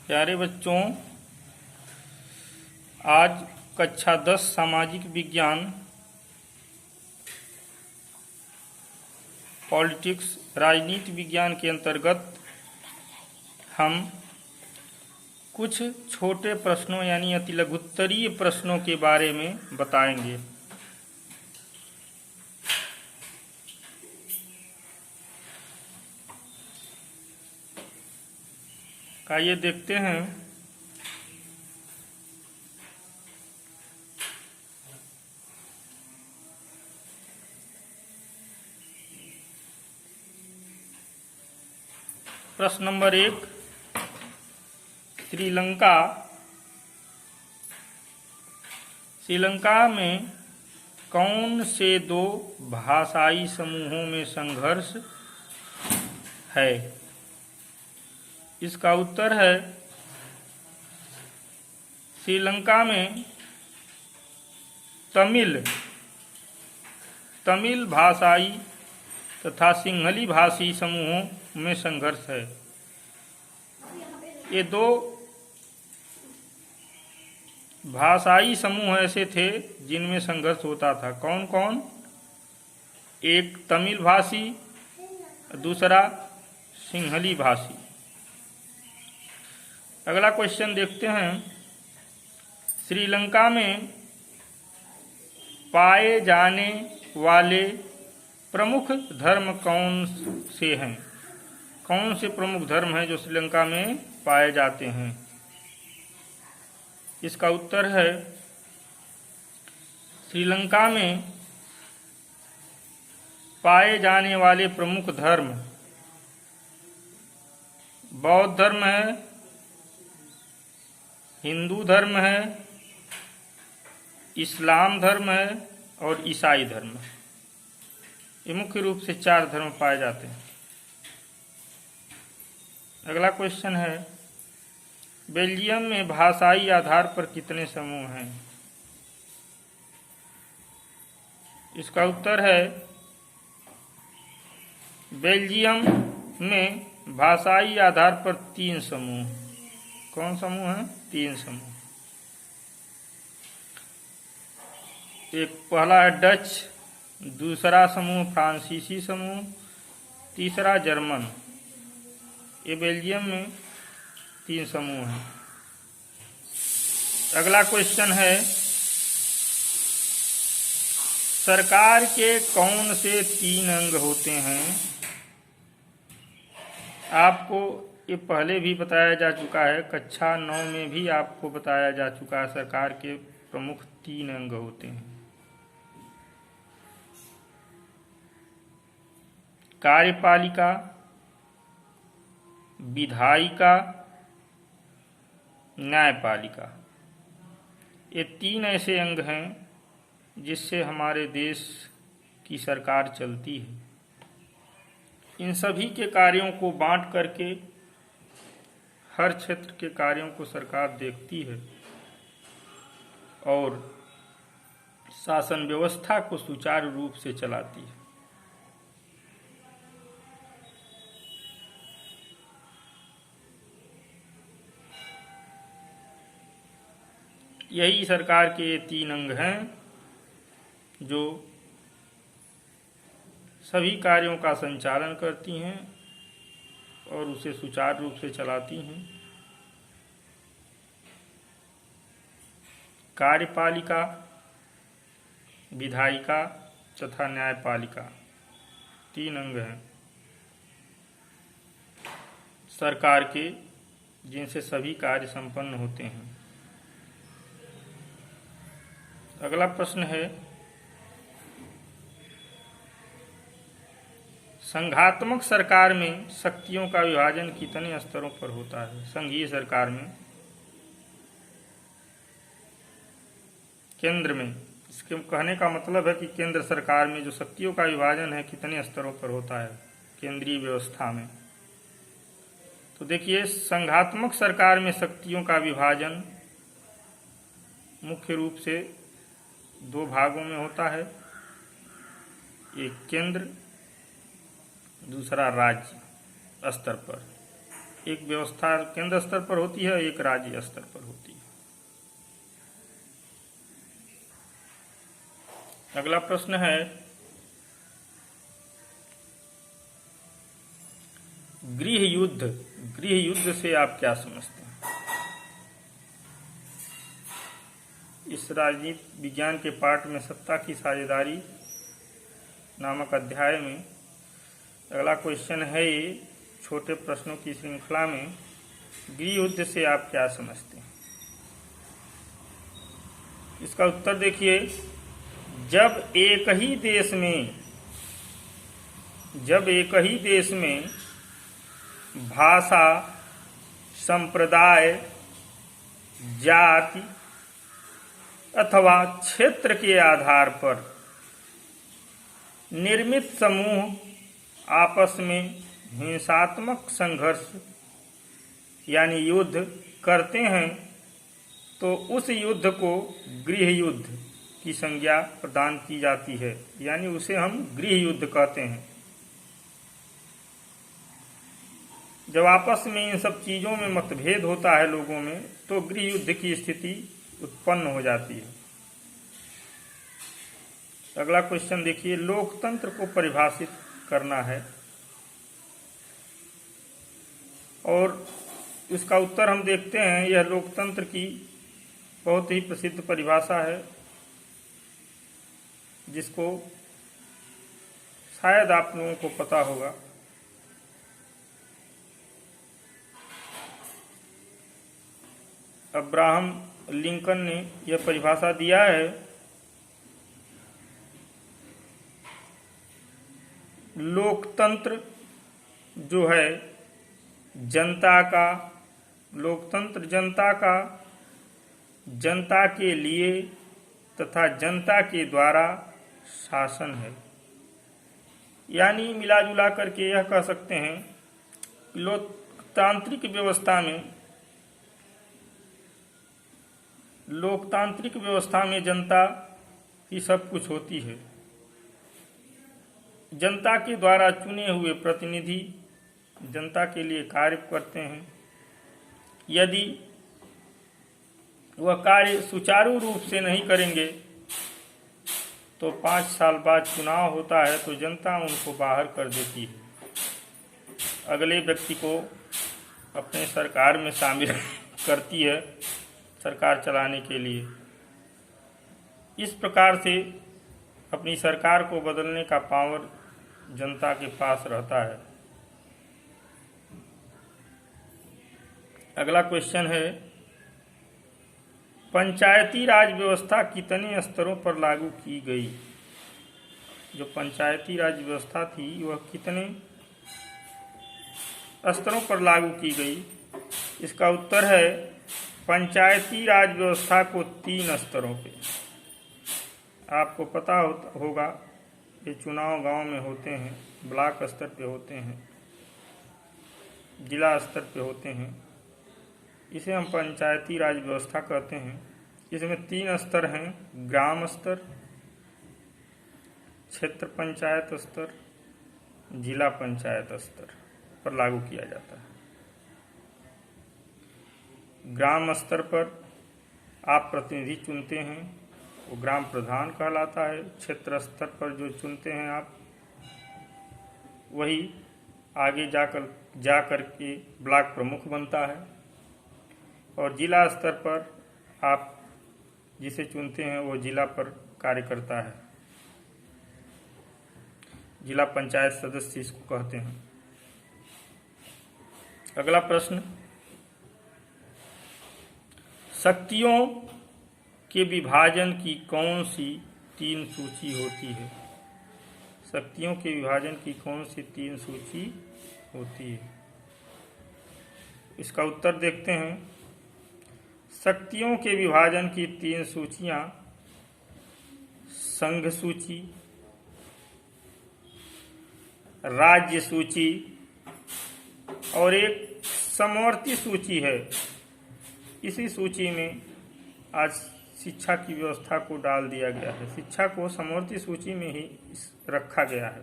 प्यारे बच्चों, आज कक्षा 10 सामाजिक विज्ञान पॉलिटिक्स राजनीति विज्ञान के अंतर्गत हम कुछ छोटे प्रश्नों यानी अति लघुत्तरीय प्रश्नों के बारे में बताएंगे। आइए देखते हैं। प्रश्न नंबर 1, श्रीलंका में कौन से दो भाषाई समूहों में संघर्ष है? इसका उत्तर है श्रीलंका में तमिल भाषाई तथा सिंहली भाषी समूहों में संघर्ष है। ये दो भाषाई समूह ऐसे थे जिनमें संघर्ष होता था। कौन कौन? एक तमिल भाषी, दूसरा सिंहली भाषी। अगला क्वेश्चन देखते हैं। श्रीलंका में पाए जाने वाले प्रमुख धर्म कौन से हैं? कौन से प्रमुख धर्म हैं जो श्रीलंका में पाए जाते हैं? इसका उत्तर है श्रीलंका में पाए जाने वाले प्रमुख धर्म बौद्ध धर्म है, हिंदू धर्म है, इस्लाम धर्म है और ईसाई धर्म। ये मुख्य रूप से 4 धर्म पाए जाते हैं। अगला क्वेश्चन है, बेल्जियम में भाषाई आधार पर कितने समूह हैं? इसका उत्तर है बेल्जियम में भाषाई आधार पर 3 समूह। कौन समूह है? 3 समूह। एक पहला है डच, दूसरा समूह फ्रांसीसी समूह, तीसरा जर्मन। ये बेल्जियम में 3 समूह हैं। अगला क्वेश्चन है, सरकार के कौन से 3 अंग होते हैं? आपको ये पहले भी बताया जा चुका है, कक्षा 9 में भी आपको बताया जा चुका है। सरकार के प्रमुख 3 अंग होते हैं। कार्यपालिका, विधायिका, न्यायपालिका। ये 3 ऐसे अंग हैं जिससे हमारे देश की सरकार चलती है। इन सभी के कार्यों को बांट करके हर क्षेत्र के कार्यों को सरकार देखती है और शासन व्यवस्था को सुचारू रूप से चलाती है। यही सरकार के 3 अंग हैं जो सभी कार्यों का संचालन करती हैं और उसे सुचारू रूप से चलाती हैं। कार्यपालिका, विधायिका तथा न्यायपालिका 3 अंग हैं सरकार के, जिनसे सभी कार्य संपन्न होते हैं। अगला प्रश्न है, संघात्मक सरकार में शक्तियों का विभाजन कितने स्तरों पर होता है? संघीय सरकार में, केंद्र में, इसके कहने का मतलब है कि केंद्र सरकार में जो शक्तियों का विभाजन है कितने स्तरों पर होता है केंद्रीय व्यवस्था में? तो देखिए, संघात्मक सरकार में शक्तियों का विभाजन मुख्य रूप से 2 भागों में होता है। एक केंद्र, दूसरा राज्य स्तर पर। एक व्यवस्था केंद्र स्तर पर होती है, एक राज्य स्तर पर होती है। अगला प्रश्न है, गृह युद्ध से आप क्या समझते हैं? इस राजनीति विज्ञान के पाठ में सत्ता की साझेदारी नामक अध्याय में अगला क्वेश्चन है, ये छोटे प्रश्नों की श्रृंखला में गृह युद्ध से आप क्या समझते हैं? इसका उत्तर देखिए, जब एक ही देश में भाषा, संप्रदाय, जाति अथवा क्षेत्र के आधार पर निर्मित समूह आपस में हिंसात्मक संघर्ष यानी युद्ध करते हैं, तो उस युद्ध को गृह युद्ध की संज्ञा प्रदान की जाती है, यानी उसे हम गृह युद्ध कहते हैं। जब आपस में इन सब चीज़ों में मतभेद होता है लोगों में, तो गृह युद्ध की स्थिति उत्पन्न हो जाती है। अगला क्वेश्चन देखिए, लोकतंत्र को परिभाषित करना है और इसका उत्तर हम देखते हैं। यह लोकतंत्र की बहुत ही प्रसिद्ध परिभाषा है, जिसको शायद आप लोगों को पता होगा। अब्राहम लिंकन ने यह परिभाषा दिया है, लोकतंत्र जो है लोकतंत्र जनता के लिए तथा जनता के द्वारा शासन है। यानी मिला जुला करके यह कह सकते हैं, लोकतांत्रिक व्यवस्था में जनता ही सब कुछ होती है। जनता के द्वारा चुने हुए प्रतिनिधि जनता के लिए कार्य करते हैं। यदि वह कार्य सुचारू रूप से नहीं करेंगे तो 5 साल बाद चुनाव होता है, तो जनता उनको बाहर कर देती है, अगले व्यक्ति को अपने सरकार में शामिल करती है सरकार चलाने के लिए। इस प्रकार से अपनी सरकार को बदलने का पावर जनता के पास रहता है। अगला क्वेश्चन है, पंचायती राज व्यवस्था कितने स्तरों पर लागू की गई? जो पंचायती राज व्यवस्था थी वह कितने स्तरों पर लागू की गई? इसका उत्तर है, पंचायती राज व्यवस्था को 3 स्तरों पे। आपको पता होगा ये चुनाव गांव में होते हैं, ब्लॉक स्तर पे होते हैं, जिला स्तर पे होते हैं। इसे हम पंचायती राज व्यवस्था कहते हैं। इसमें 3 स्तर हैं, ग्राम स्तर, क्षेत्र पंचायत स्तर, जिला पंचायत स्तर पर लागू किया जाता है। ग्राम स्तर पर आप प्रतिनिधि चुनते हैं, वो ग्राम प्रधान कहलाता है। क्षेत्र स्तर पर जो चुनते हैं आप, वही आगे जाकर के ब्लॉक प्रमुख बनता है। और जिला स्तर पर आप जिसे चुनते हैं वो जिला पर कार्य करता है, जिला पंचायत सदस्य इसको कहते हैं। अगला प्रश्न, शक्तियों के विभाजन की कौन सी 3 सूची होती है? शक्तियों के विभाजन की कौन सी 3 सूची होती है? इसका उत्तर देखते हैं। शक्तियों के विभाजन की 3 सूचियां संघ सूची, राज्य सूची और एक समवर्ती सूची है। इसी सूची में आज शिक्षा की व्यवस्था को डाल दिया गया है। शिक्षा को समवर्ती सूची में ही रखा गया है।